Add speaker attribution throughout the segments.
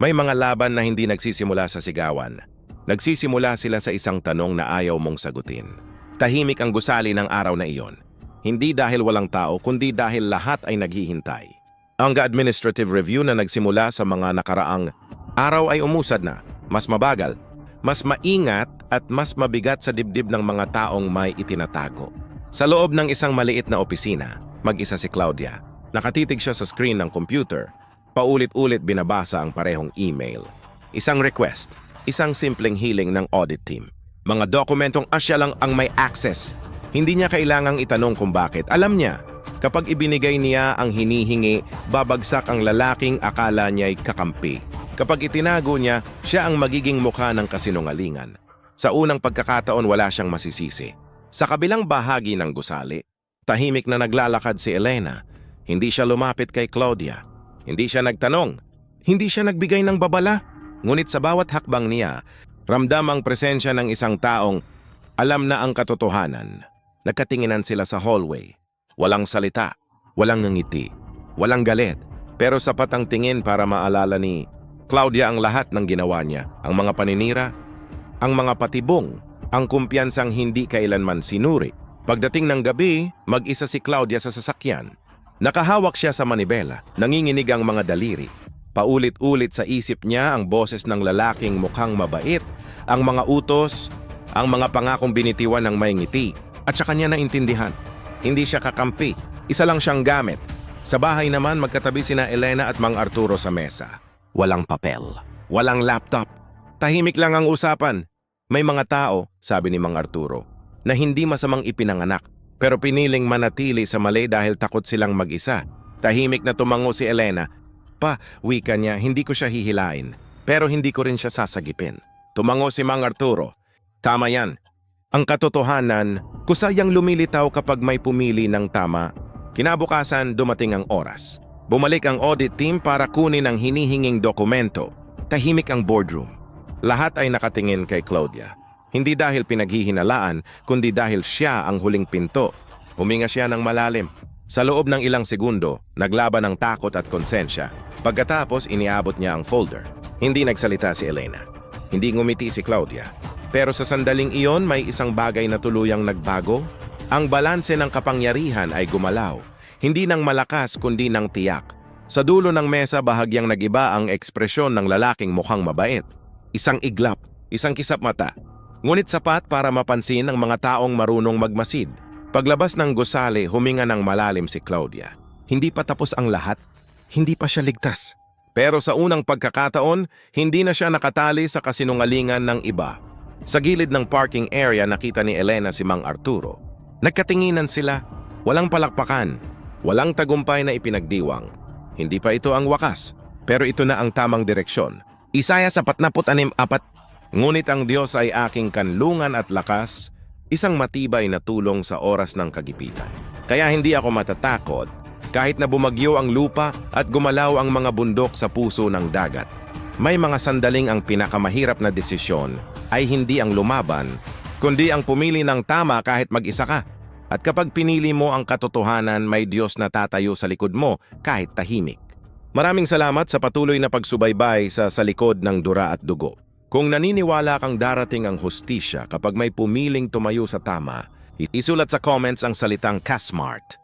Speaker 1: May mga laban na hindi nagsisimula sa sigawan. Nagsisimula sila sa isang tanong na ayaw mong sagutin. Tahimik ang gusali ng araw na iyon. Hindi dahil walang tao, kundi dahil lahat ay naghihintay. Ang administrative review na nagsimula sa mga nakaraang araw ay umusad na, mas mabagal, mas maingat at mas mabigat sa dibdib ng mga taong may itinatago. Sa loob ng isang maliit na opisina, mag-isa si Claudia. Nakatitig siya sa screen ng computer. Paulit-ulit binabasa ang parehong email. Isang request, isang simpleng hiling ng audit team. Mga dokumentong asya lang ang may access. Hindi niya kailangang itanong kung bakit. Alam niya, kapag ibinigay niya ang hinihingi, babagsak ang lalaking akala niya'y kakampi. Kapag itinago niya, siya ang magiging mukha ng kasinungalingan. Sa unang pagkakataon, wala siyang masisisi. Sa kabilang bahagi ng gusali, tahimik na naglalakad si Elena. Hindi siya lumapit kay Claudia. Hindi siya nagtanong. Hindi siya nagbigay ng babala. Ngunit sa bawat hakbang niya, ramdam ang presensya ng isang taong alam na ang katotohanan. Nagkatinginan sila sa hallway. Walang salita, walang ngiti, walang galit. Pero sapat ang tingin para maalala ni Claudia ang lahat ng ginawa niya. Ang mga paninira, ang mga patibong, ang kumpiyansang hindi kailanman sinuri. Pagdating ng gabi, mag-isa si Claudia sa sasakyan. Nakahawak siya sa manibela, nanginginig ang mga daliri. Paulit-ulit sa isip niya ang boses ng lalaking mukhang mabait, ang mga utos, ang mga pangakong binitiwan ng may ngiti. At saka niya naintindihan. Hindi siya kakampi, isa lang siyang gamit. Sa bahay naman magkatabi sina Elena at Mang Arturo sa mesa. Walang papel, walang laptop. Tahimik lang ang usapan. May mga tao, sabi ni Mang Arturo, na hindi masamang ipinanganak. Pero piniling manatili sa mali dahil takot silang mag-isa. Tahimik na tumango si Elena. Pa, wika niya, hindi ko siya hihilain. Pero hindi ko rin siya sasagipin. Tumango si Mang Arturo. Tama yan. Ang katotohanan, kusayang lumilitaw kapag may pumili ng tama. Kinabukasan, dumating ang oras. Bumalik ang audit team para kunin ang hinihinging dokumento. Tahimik ang boardroom. Lahat ay nakatingin kay Claudia. Hindi dahil pinaghihinalaan, kundi dahil siya ang huling pinto. Huminga siya ng malalim. Sa loob ng ilang segundo, naglaban ang takot at konsensya. Pagkatapos, iniabot niya ang folder. Hindi nagsalita si Elena. Hindi ngumiti si Claudia. Pero sa sandaling iyon, may isang bagay na tuluyang nagbago. Ang balanse ng kapangyarihan ay gumalaw. Hindi ng malakas, kundi ng tiyak. Sa dulo ng mesa, bahagyang nagiba ang ekspresyon ng lalaking mukhang mabait. Isang iglap, isang kisap mata. Ngunit sapat para mapansin ng mga taong marunong magmasid. Paglabas ng gusali, huminga ng malalim si Claudia. Hindi pa tapos ang lahat. Hindi pa siya ligtas. Pero sa unang pagkakataon, hindi na siya nakatali sa kasinungalingan ng iba. Sa gilid ng parking area, nakita ni Elena si Mang Arturo. Nagkatinginan sila. Walang palakpakan. Walang tagumpay na ipinagdiwang. Hindi pa ito ang wakas. Pero ito na ang tamang direksyon. Isaya 46:4. Ngunit ang Diyos ay aking kanlungan at lakas, isang matibay na tulong sa oras ng kagipitan. Kaya hindi ako matatakot kahit na bumagyo ang lupa at gumalaw ang mga bundok sa puso ng dagat. May mga sandaling ang pinakamahirap na desisyon ay hindi ang lumaban, kundi ang pumili ng tama kahit mag-isa ka. At kapag pinili mo ang katotohanan, may Diyos na tatayo sa likod mo kahit tahimik. Maraming salamat sa patuloy na pagsubaybay sa likod ng Dura at Dugo. Kung naniniwala kang darating ang hustisya kapag may pumiling tumayo sa tama, isulat sa comments ang salitang Kasmart.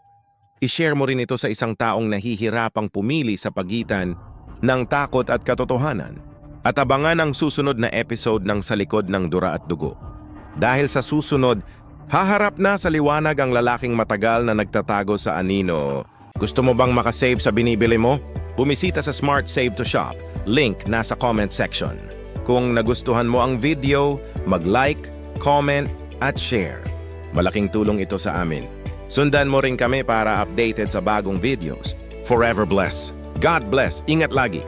Speaker 1: I-share mo rin ito sa isang taong nahihirapang pumili sa pagitan ng takot at katotohanan. At abangan ang susunod na episode ng Sa Likod ng Dura at Dugo. Dahil sa susunod, haharap na sa liwanag ang lalaking matagal na nagtatago sa anino. Gusto mo bang makasave sa binibili mo? Bumisita sa Smart Save to Shop. Link nasa comment section. Kung nagustuhan mo ang video, mag-like, comment, at share. Malaking tulong ito sa amin. Sundan mo rin kami para updated sa bagong videos. Forever bless. God bless. Ingat lagi.